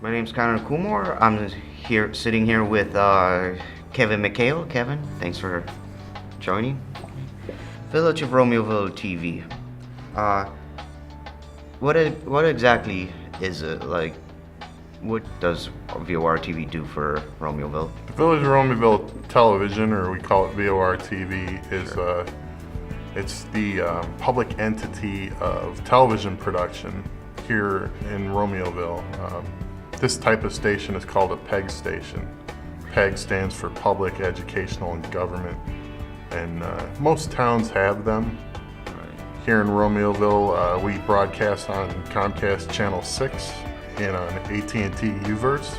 My name's Connor Kumar. I'm here, sitting here with Kevin McHale. Kevin, thanks for joining. Village of Romeoville TV. Uh, what exactly is it? Like, what does VOR TV do for Romeoville? The Village of Romeoville Television, or we call it VOR TV, is it's the public entity of television production here in Romeoville. This type of station is called a PEG station. PEG stands for Public, Educational, and Government. And most towns have them. Here in Romeoville, we broadcast on Comcast Channel 6 and on AT&T UVerse.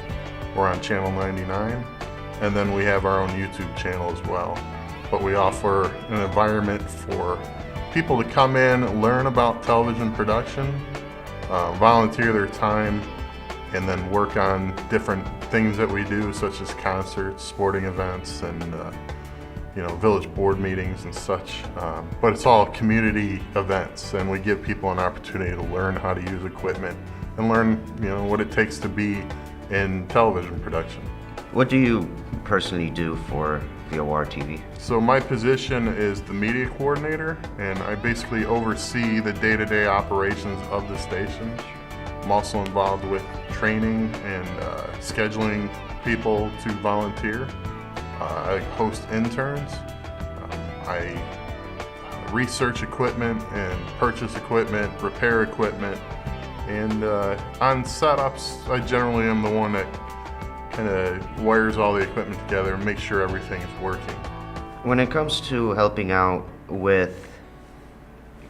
We're on Channel 99. And then we have our own YouTube channel as well. But we offer an environment for people to come in, learn about television production, volunteer their time, and then work on different things that we do, such as concerts, sporting events, and village board meetings and such. But it's all community events, and we give people an opportunity to learn how to use equipment and learn, what it takes to be in television production. What do you personally do for VOR TV? So my position is the media coordinator, and I basically oversee the day-to-day operations of the station. I'm also involved with training and scheduling people to volunteer. I host interns. I research equipment and purchase equipment, repair equipment, and on setups, I generally am the one that kind of wires all the equipment together and makes sure everything is working. When it comes to helping out with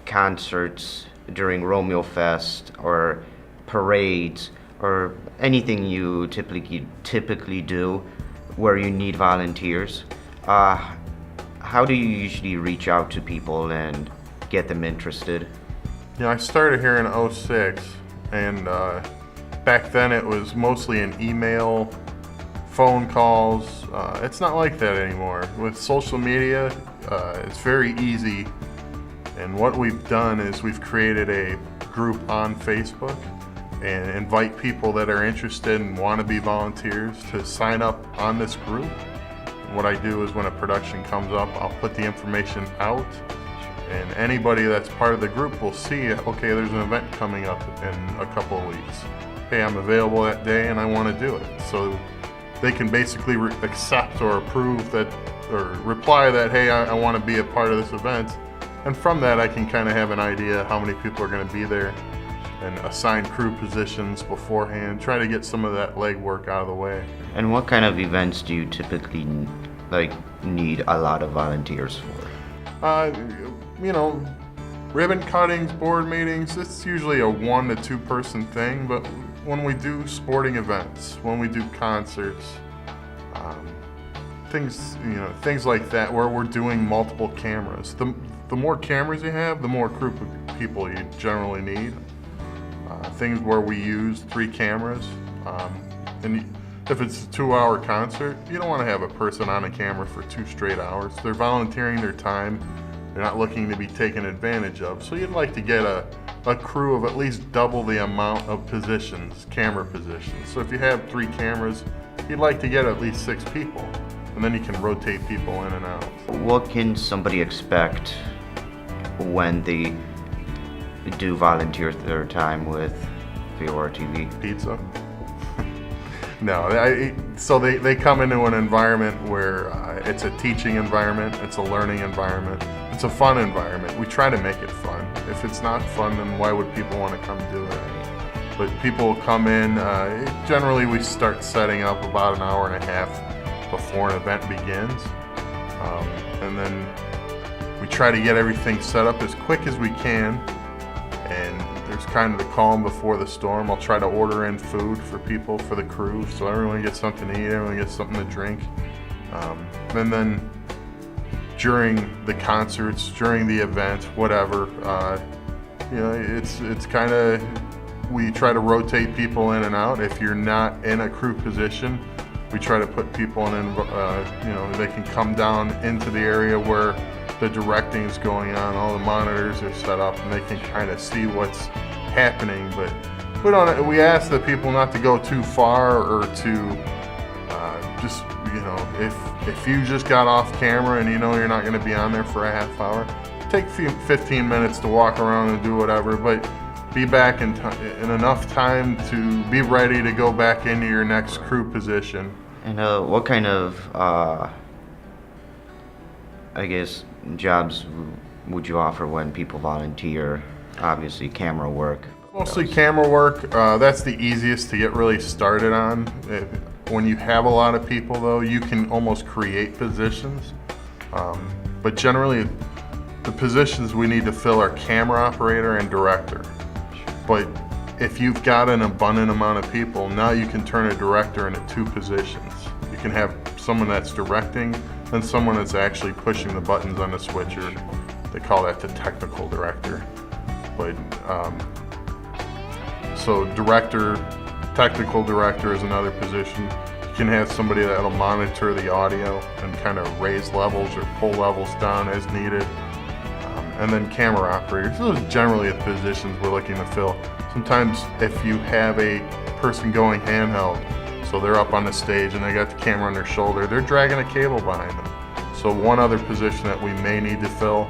concerts during Romeo Fest or parades or anything you typically do where you need volunteers, how do you usually reach out to people and get them interested? I started here in '06, and back then it was mostly an email, phone calls. It's not like that anymore. With social media, it's very easy, and what we've done is we've created a group on Facebook and invite people that are interested and want to be volunteers to sign up on this group. And what I do is when a production comes up, I'll put the information out, and anybody that's part of the group will see, okay, there's an event coming up in a couple of weeks. Hey, I'm available that day and I want to do it. So they can basically accept or approve that, or reply that, hey, I want to be a part of this event. And from that, I can kind of have an idea how many people are going to be there and assign crew positions beforehand, try to get some of that legwork out of the way. And what kind of events do you typically need a lot of volunteers for? Ribbon cuttings, board meetings, it's usually a 1 to 2 person thing, but when we do sporting events, when we do concerts, things like that where we're doing multiple cameras. The more cameras you have, the more group of people you generally need. Things where we use 3 cameras, and if it's a 2-hour concert, you don't want to have a person on a camera for 2 straight hours. They're volunteering their time. They're not looking to be taken advantage of. So you'd like to get a crew of at least double the amount of positions, camera positions. So if you have 3 cameras, you'd like to get at least 6 people, and then you can rotate people in and out. What can somebody expect when they do volunteer their time with VOR TV? Pizza? No, so they come into an environment where it's a teaching environment, it's a learning environment, it's a fun environment. We try to make it fun. If it's not fun, then why would people want to come do it? But people come in, generally we start setting up about an hour and a half before an event begins. And then we try to get everything set up as quick as we can. And there's kind of the calm before the storm. I'll try to order in food for people, for the crew, so everyone gets something to eat, everyone gets something to drink. And then during the concerts, during the event, whatever, it's kind of, we try to rotate people in and out. If you're not in a crew position, we try to put people in, they can come down into the area where the directing is going on, all the monitors are set up, and they can kind of see what's happening. But We ask the people not to go too far or to just, if you just got off camera and you know you're not going to be on there for a half hour, take 15 minutes to walk around and do whatever, but be back in enough time to be ready to go back into your next crew position. And what kind of, jobs would you offer when people volunteer? Obviously, camera work. Mostly camera work. That's the easiest to get really started on. When you have a lot of people, though, you can almost create positions. But generally, the positions we need to fill are camera operator and director. But if you've got an abundant amount of people, now you can turn a director into 2 positions. You can have someone that's directing and someone that's actually pushing the buttons on the switcher. They call that the technical director. But so director, technical director is another position. You can have somebody that'll monitor the audio and kind of raise levels or pull levels down as needed. And then camera operators. Those are generally the positions we're looking to fill. Sometimes if you have a person going handheld, so they're up on the stage and they got the camera on their shoulder, they're dragging a cable behind them. So one other position that we may need to fill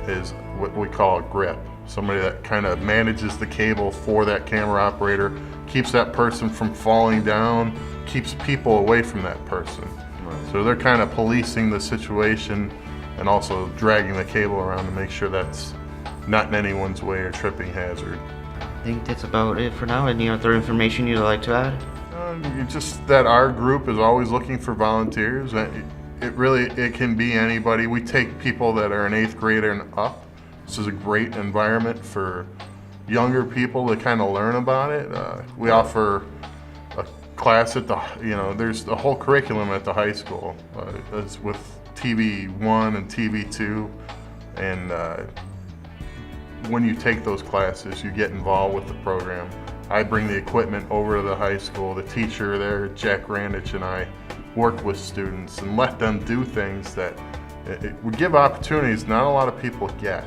is what we call a grip. Somebody that kind of manages the cable for that camera operator, keeps that person from falling down, keeps people away from that person. Right. So they're kind of policing the situation and also dragging the cable around to make sure that's not in anyone's way or tripping hazard. I think that's about it for now. Any other information you'd like to add? Just that our group is always looking for volunteers. It can be anybody. We take people that are an 8th grader and up. This is a great environment for younger people to kind of learn about it. We offer a class at there's the whole curriculum at the high school. It's with TV1 and TV2, and when you take those classes, you get involved with the program. I bring the equipment over to the high school. The teacher there, Jack Randich, and I work with students and let them do things that it would give opportunities not a lot of people get.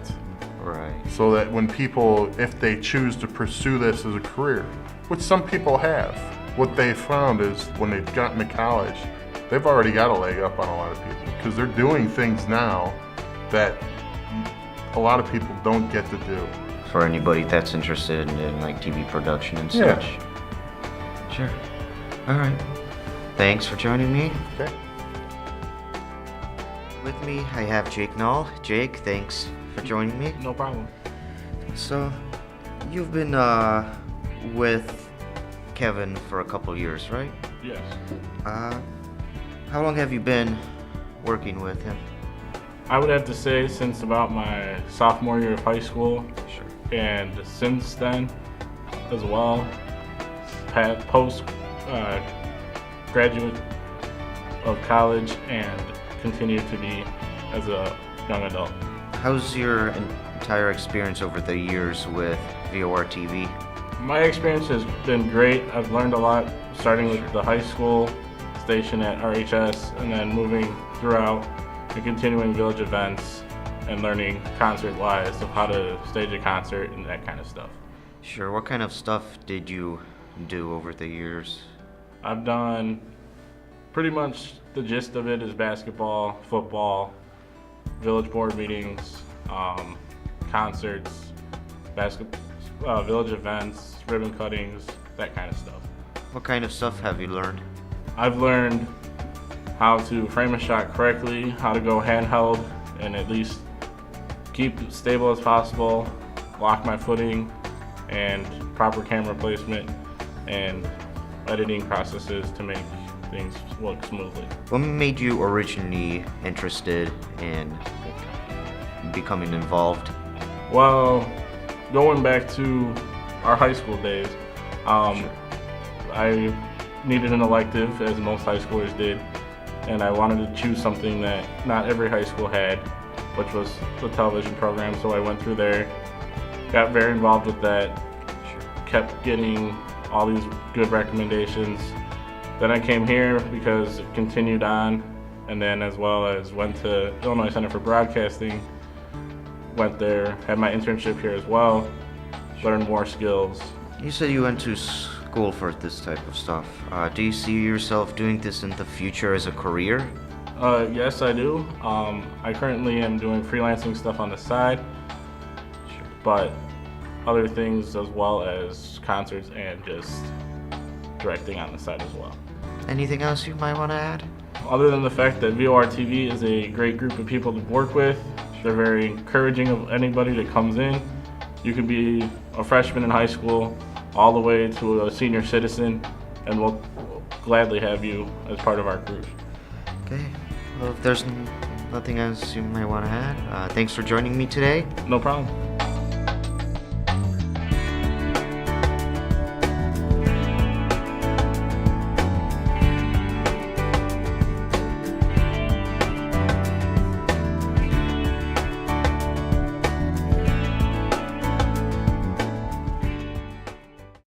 Right. So that when people, if they choose to pursue this as a career, which some people have, what they found is when they've gotten to college, they've already got a leg up on a lot of people because they're doing things now that a lot of people don't get to do. For anybody that's interested in like TV production and such. Sure. All right. Thanks for joining me. Okay. With me, I have Jake Null. Jake, thanks for joining me. No problem. So, you've been with Kevin for a couple years, right? Yes. How long have you been working with him? I would have to say since about my sophomore year of high school. Sure. And since then as well, post graduate of college and continue to be as a young adult. How's your entire experience over the years with VOR TV? My experience has been great. I've learned a lot, starting with the high school station at RHS and then moving throughout and continuing village events and learning concert-wise of how to stage a concert and that kind of stuff. Sure. What kind of stuff did you do over the years? I've done pretty much the gist of it is basketball, football, village board meetings, concerts, village events, ribbon cuttings, that kind of stuff. What kind of stuff have you learned? I've learned how to frame a shot correctly, how to go handheld and at least keep it stable as possible, lock my footing, and proper camera placement and editing processes to make things work smoothly. What made you originally interested in becoming involved? Well, going back to our high school days, Sure. I needed an elective, as most high schoolers did, and I wanted to choose something that not every high school had, which was the television program, so I went through there, got very involved with that, kept getting all these good recommendations. Then I came here because it continued on, and then as well as went to Illinois Center for Broadcasting, went there, had my internship here as well, learned more skills, You said you went to school for this type of stuff. Do you see yourself doing this in the future as a career? Yes, I do. I currently am doing freelancing stuff on the side, but other things as well as concerts and just directing on the side as well. Anything else you might want to add? Other than the fact that VOR TV is a great group of people to work with, they're very encouraging of anybody that comes in. You could be a freshman in high school all the way to a senior citizen, and we'll gladly have you as part of our group. Okay. Well, if there's nothing else you might want to add, thanks for joining me today. No problem.